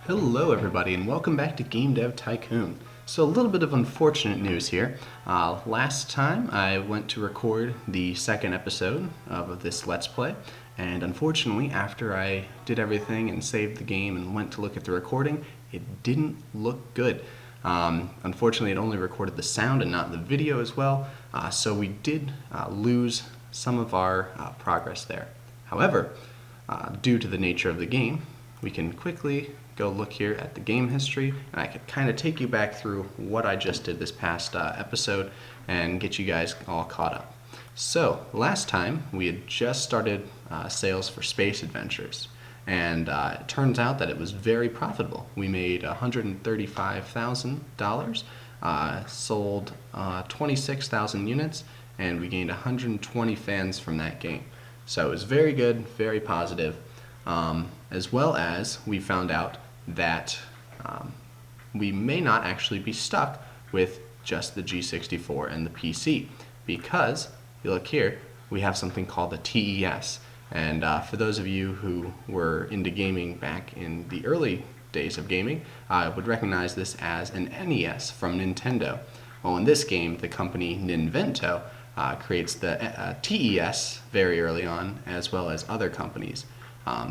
Hello everybody and welcome back to Game Dev Tycoon. So a little bit of unfortunate news here. Last time I went to record the second episode of this Let's Play, and unfortunately after I did everything and saved the game and went to look at the recording, it didn't look good. Unfortunately it only recorded the sound and not the video as well, so we did lose some of our progress there. However, due to the nature of the game, we can quickly go look here at the game history, and I could kind of take you back through what I just did this past episode and get you guys all caught up. So last time we had just started sales for Space Adventures, and it turns out that it was very profitable. We made $135,000, sold 26,000 units, and we gained 120 fans from that game. So it was very good, very positive. As well as we found out that we may not actually be stuck with just the G64 and the PC, because if you look here, we have something called the TES. And for those of you who were into gaming back in the early days of gaming, would recognize this as an NES from Nintendo. Well, in this game, the company Ninvento creates the TES very early on, as well as other companies.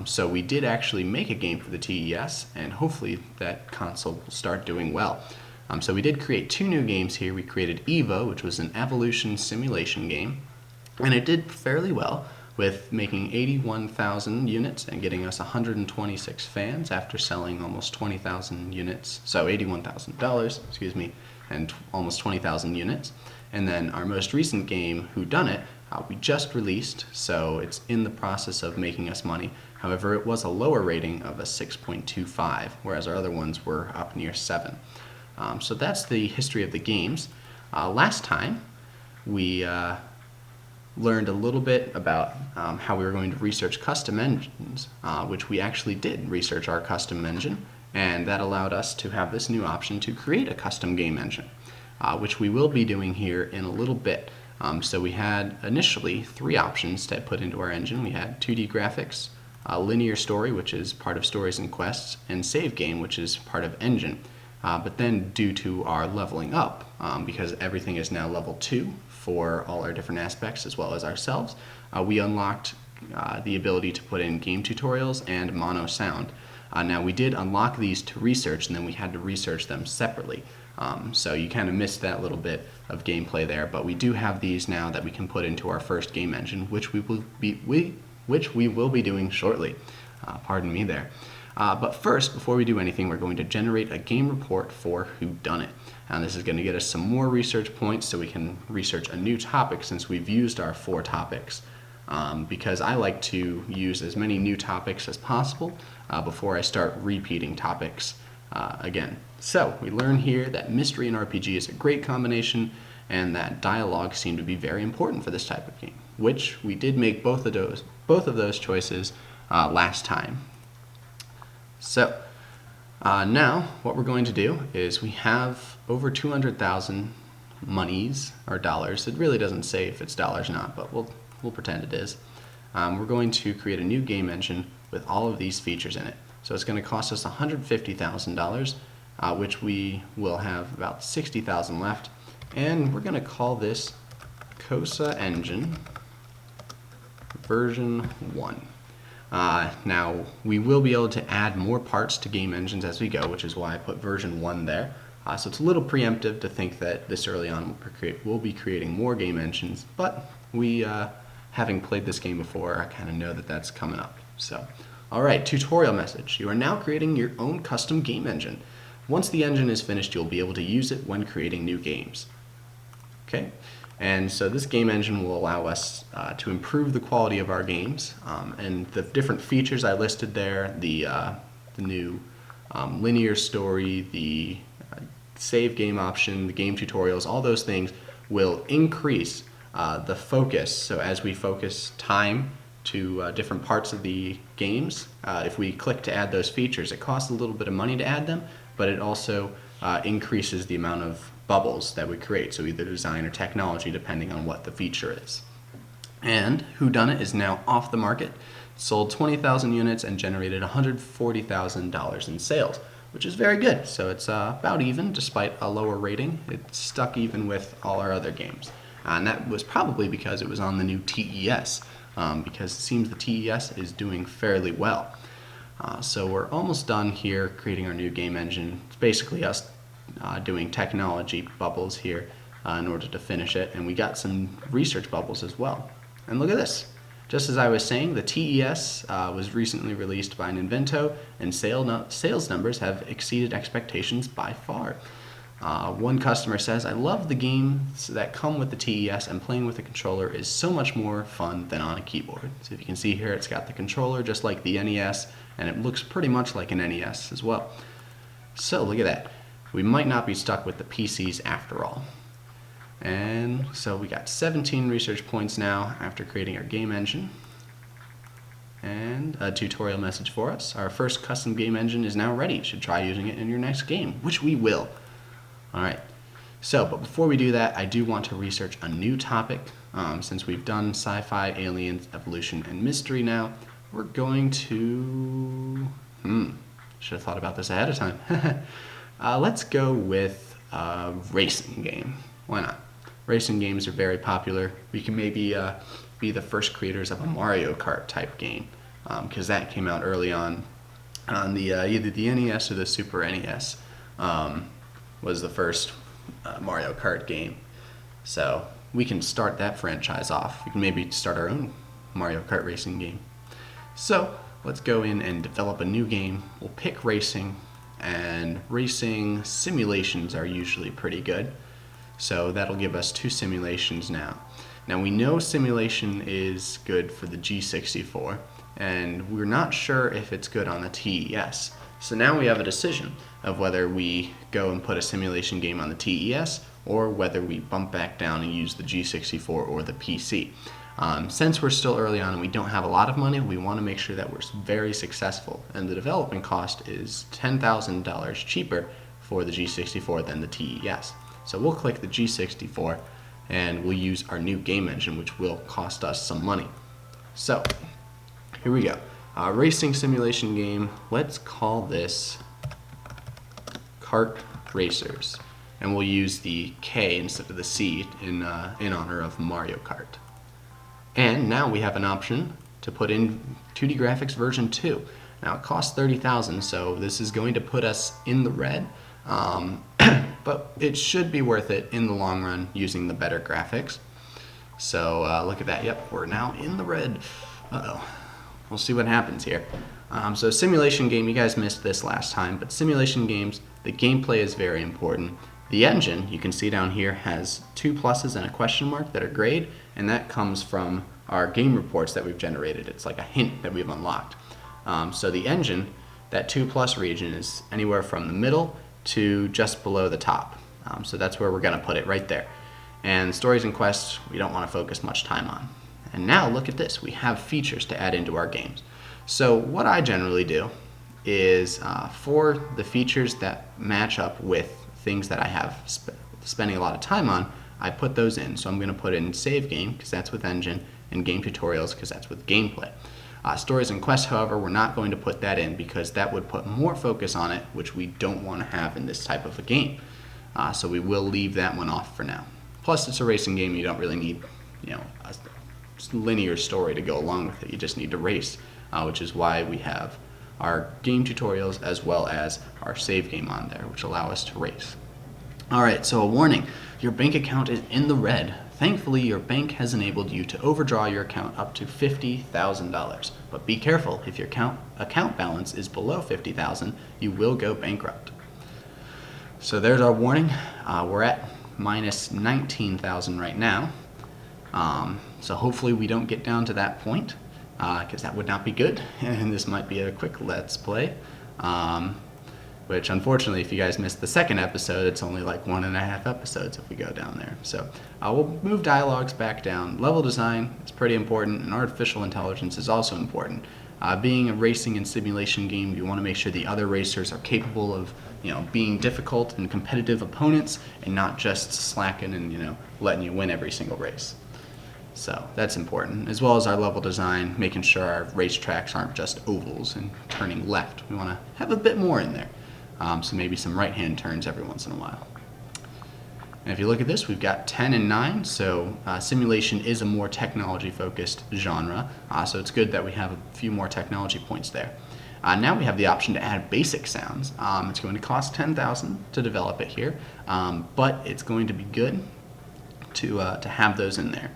So we did actually make a game for the TES, and hopefully that console will start doing well. So we did create two new games here. We created Evo, which was an evolution simulation game, and it did fairly well, with making 81,000 units and getting us 126 fans after selling almost 20,000 units, so $81,000, excuse me, and almost 20,000 units. And then our most recent game, Whodunit, we just released, so it's in the process of making us money. However, it was a lower rating of a 6.25, whereas our other ones were up near 7. So that's the history of the games. Last time, we learned a little bit about how we were going to research custom engines, which we actually did research our custom engine, and that allowed us to have this new option to create a custom game engine, which we will be doing here in a little bit. So we had initially 3 options to put into our engine. We had 2D graphics, linear story, which is part of Stories and Quests, and save game, which is part of engine. But then due to our leveling up, because everything is now level 2 for all our different aspects as well as ourselves, we unlocked the ability to put in game tutorials and mono sound. Now we did unlock these to research, and then we had to research them separately. So you kind of missed that little bit of gameplay there, but we do have these now that we can put into our first game engine, which we will be doing shortly. Pardon me there. But first, before we do anything, we're going to generate a game report for Whodunit. And this is going to get us some more research points so we can research a new topic, since we've used our 4 topics. Because I like to use as many new topics as possible before I start repeating topics again. So we learn here that mystery and RPG is a great combination, and that dialogue seemed to be very important for this type of game, which we did make both of those choices last time. So now what we're going to do is we have over 200,000 monies or dollars. It really doesn't say if it's dollars or not, but we'll pretend it is. We're going to create a new game engine with all of these features in it. So it's going to cost us $150,000, which we will have about 60,000 left, and we're going to call this COSA engine version 1. Now we will be able to add more parts to game engines as we go, which is why I put version 1 there. So it's a little preemptive to think that this early on we'll be creating more game engines, but we, having played this game before, I kind of know that that's coming up. So, alright, tutorial message. You are now creating your own custom game engine. Once the engine is finished, you'll be able to use it when creating new games. Okay, and so this game engine will allow us to improve the quality of our games, and the different features I listed there, the new linear story, the save game option, the game tutorials, all those things will increase the focus. So as we focus time to different parts of the games, if we click to add those features, it costs a little bit of money to add them, but it also increases the amount of bubbles that we create, so either design or technology depending on what the feature is. And Whodunit is now off the market. sold 20,000 units and generated $140,000 in sales, which is very good. So it's about even despite a lower rating. It's stuck even with all our other games. And that was probably because it was on the new TES, because it seems the TES is doing fairly well. So we're almost done here creating our new game engine. It's basically us doing technology bubbles here in order to finish it, and we got some research bubbles as well. And look at this. Just as I was saying, the TES was recently released by Invento, and sales numbers have exceeded expectations by far. One customer says, "I love the games that come with the TES, and playing with the controller is so much more fun than on a keyboard." So if you can see here, it's got the controller just like the NES, and it looks pretty much like an NES as well. So look at that. We might not be stuck with the PCs after all. And so we got 17 research points now after creating our game engine. And a tutorial message for us. Our first custom game engine is now ready. You should try using it in your next game, which we will. Alright, so but before we do that, I do want to research a new topic. Since we've done sci-fi, aliens, evolution, and mystery now, we're going to... should have thought about this ahead of time. Let's go with a racing game. Why not? Racing games are very popular. We can maybe be the first creators of a Mario Kart type game, because that came out early on the either the NES or the Super NES. Was the first Mario Kart game. So we can start that franchise off. We can maybe start our own Mario Kart racing game. So let's go in and develop a new game. We'll pick racing, and racing simulations are usually pretty good. So that'll give us 2 simulations now. Now we know simulation is good for the G64, and we're not sure if it's good on the TES. So now we have a decision of whether we go and put a simulation game on the TES or whether we bump back down and use the G64 or the PC. Since we're still early on and we don't have a lot of money, we want to make sure that we're very successful, and the development cost is $10,000 cheaper for the G64 than the TES. So we'll click the G64 and we'll use our new game engine, which will cost us some money. So here we go. Racing simulation game. Let's call this Kart Racers, and we'll use the K instead of the C in honor of Mario Kart. And now we have an option to put in 2D graphics version 2. Now it costs $30,000, so this is going to put us in the red, but it should be worth it in the long run using the better graphics. So look at that. Yep, we're now in the red. Uh-oh. We'll see what happens here. So simulation game, you guys missed this last time, but simulation games, the gameplay is very important. The engine, you can see down here, has 2 pluses and a question mark that are grayed, and that comes from our game reports that we've generated. It's like a hint that we've unlocked. So the engine, that 2+ region is anywhere from the middle to just below the top. So that's where we're going to put it, right there. And stories and quests, we don't want to focus much time on. And now look at this, we have features to add into our games. So what I generally do is for the features that match up with things that I have spending a lot of time on, I put those in. So I'm going to put in save game, because that's with engine, and game tutorials, because that's with gameplay. Stories and quests, however, we're not going to put that in because that would put more focus on it, which we don't want to have in this type of a game. So we will leave that one off for now. Plus, it's a racing game. You don't really need, a linear story to go along with it. You just need to race, which is why we have our game tutorials as well as our save game on there, which allow us to race. Alright, so a warning. Your bank account is in the red. Thankfully, your bank has enabled you to overdraw your account up to $50,000. But be careful, if your account balance is below $50,000, you will go bankrupt. So there's our warning. We're at minus $19,000 right now. So hopefully we don't get down to that point, because that would not be good, and this might be a quick let's play. Which unfortunately, if you guys missed the second episode, it's only like 1.5 episodes if we go down there. So we'll move dialogues back down. Level design is pretty important, and artificial intelligence is also important. Being a racing and simulation game, you want to make sure the other racers are capable of, being difficult and competitive opponents, and not just slacking and, letting you win every single race. So that's important, as well as our level design, making sure our racetracks aren't just ovals and turning left. We want to have a bit more in there, so maybe some right-hand turns every once in a while. And if you look at this, we've got 10 and 9, so simulation is a more technology-focused genre, so it's good that we have a few more technology points there. Now we have the option to add basic sounds. It's going to cost $10,000 to develop it here, but it's going to be good to have those in there.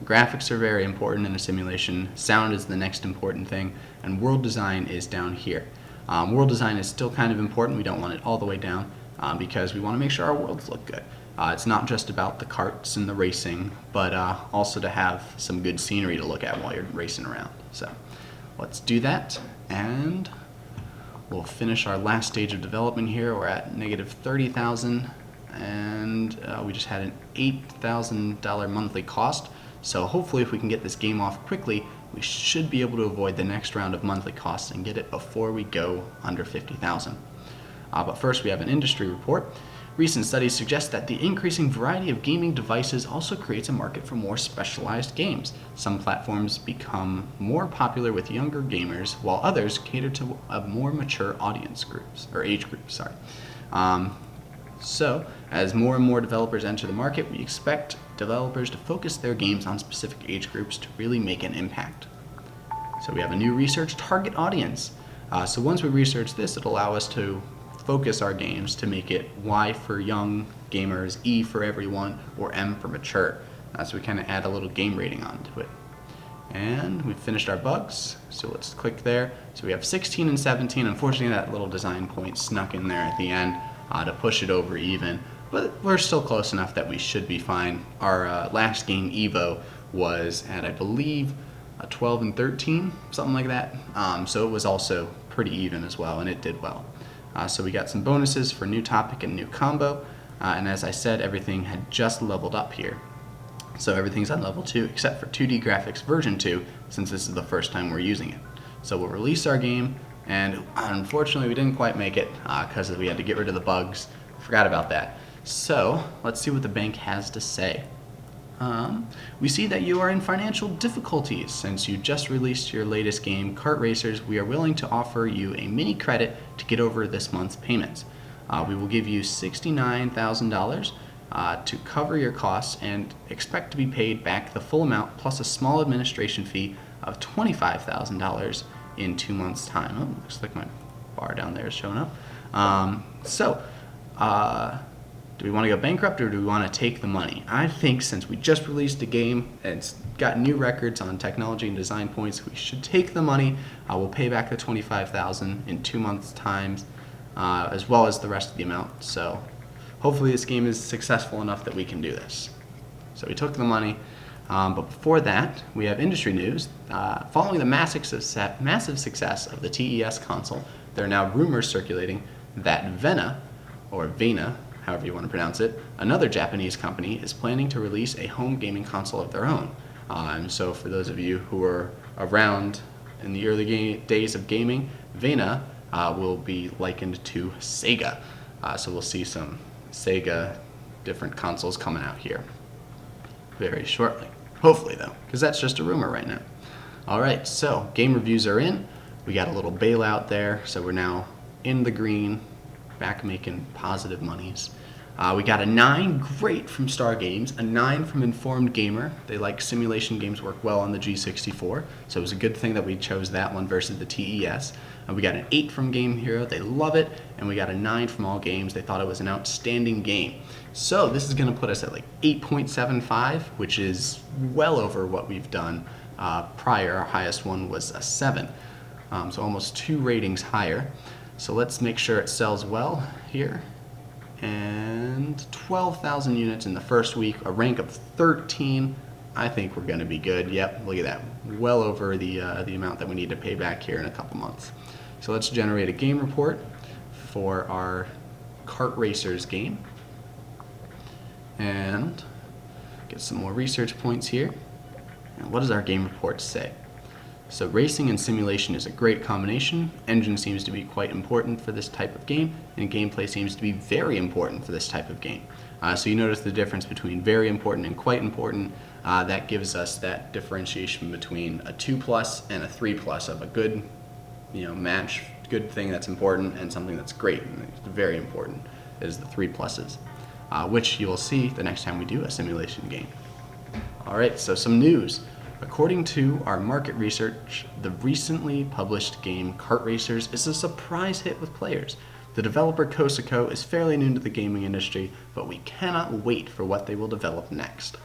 Graphics are very important in a simulation, sound is the next important thing, and world design is down here. World design is still kind of important. We don't want it all the way down because we want to make sure our worlds look good. It's not just about the carts and the racing, but also to have some good scenery to look at while you're racing around. So let's do that, and we'll finish our last stage of development here. We're at negative 30,000, and we just had an $8,000 monthly cost. So hopefully if we can get this game off quickly, we should be able to avoid the next round of monthly costs and get it before we go under 50,000. But first we have an industry report. Recent studies suggest that the increasing variety of gaming devices also creates a market for more specialized games. Some platforms become more popular with younger gamers, while others cater to a more mature audience groups, or age groups, sorry. So, as more and more developers enter the market, we expect developers to focus their games on specific age groups to really make an impact. So we have a new research target audience. So once we research this, it'll allow us to focus our games to make it Y for young gamers, E for everyone, or M for mature. So we kind of add a little game rating onto it. And we've finished our bugs, so let's click there. So we have 16 and 17. Unfortunately, that little design point snuck in there at the end to push it over even, but we're still close enough that we should be fine. Our last game, Evo, was at, I believe, a 12 and 13, something like that. So it was also pretty even as well, and it did well. So we got some bonuses for new topic and new combo, and as I said, everything had just leveled up here. So everything's on level 2 except for 2D graphics version 2, since this is the first time we're using it. So we'll release our game, and unfortunately we didn't quite make it because we had to get rid of the bugs. Forgot about that. So let's see what the bank has to say. We see that you are in financial difficulties. Since you just released your latest game, Kart Racers, we are willing to offer you a mini credit to get over this month's payments. We will give you $69,000 to cover your costs and expect to be paid back the full amount plus a small administration fee of $25,000 in 2 months' time. Oh, looks like my bar down there is showing up. Do we want to go bankrupt or do we want to take the money? I think since we just released a game and it's got new records on technology and design points, we should take the money. We'll pay back the $25,000 in 2 months' time, as well as the rest of the amount. So hopefully this game is successful enough that we can do this. So we took the money, but before that, we have industry news. Following the massive success of the TES console, there are now rumors circulating that Vena, or Vena, however you want to pronounce it, another Japanese company is planning to release a home gaming console of their own. So for those of you who were around in the early days of gaming, Vena will be likened to Sega. So we'll see some Sega different consoles coming out here very shortly. Hopefully though, because that's just a rumor right now. Alright, so game reviews are in. We got a little bailout there, so we're now in the green, back making positive monies. We got a 9, great, from Star Games, a 9 from Informed Gamer. They like simulation games work well on the G64, so it was a good thing that we chose that one versus the TES. We got an 8 from Game Hero, they love it, and we got a 9 from All Games. They thought it was an outstanding game. So this is going to put us at like 8.75, which is well over what we've done prior. Our highest one was a 7, so almost 2 ratings higher. So let's make sure it sells well here. And 12,000 units in the first week, a rank of 13. I think we're going to be good. Yep, look at that. Well over the amount that we need to pay back here in a couple months. So let's generate a game report for our Kart Racers game. And get some more research points here. And what does our game report say? So racing and simulation is a great combination. Engine seems to be quite important for this type of game, and gameplay seems to be very important for this type of game. So you notice the difference between very important and quite important. That gives us that differentiation between a 2+ and a 3+ of a good, match, good thing that's important, and something that's great and very important is the 3+, which you will see the next time we do a simulation game. All right, so some news. According to our market research, the recently published game Kart Racers is a surprise hit with players. The developer COSA is fairly new to the gaming industry, but we cannot wait for what they will develop next.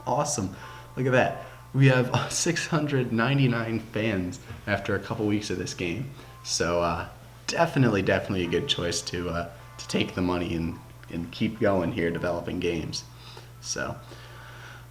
Awesome. Look at that. We have 699 fans after a couple weeks of this game. So definitely a good choice to take the money and keep going here developing games. So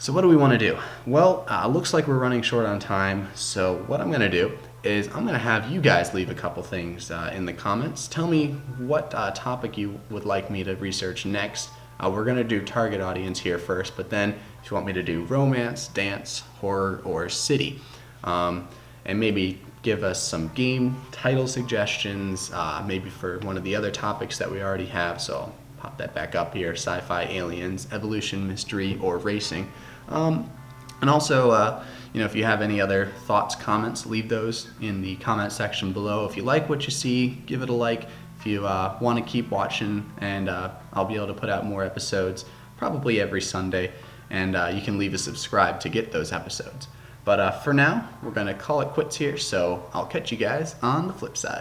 what do we want to do? Well, looks like we're running short on time, so what I'm going to do is I'm going to have you guys leave a couple things in the comments. Tell me what topic you would like me to research next. We're going to do target audience here first, but then if you want me to do romance, dance, horror, or city, and maybe give us some game title suggestions, maybe for one of the other topics that we already have, so I'll pop that back up here, sci-fi, aliens, evolution, mystery, or racing. And also, if you have any other thoughts, comments, leave those in the comment section below. If you like what you see, give it a like. If you want to keep watching, and I'll be able to put out more episodes probably every Sunday, and you can leave a subscribe to get those episodes. But for now, we're going to call it quits here, so I'll catch you guys on the flip side.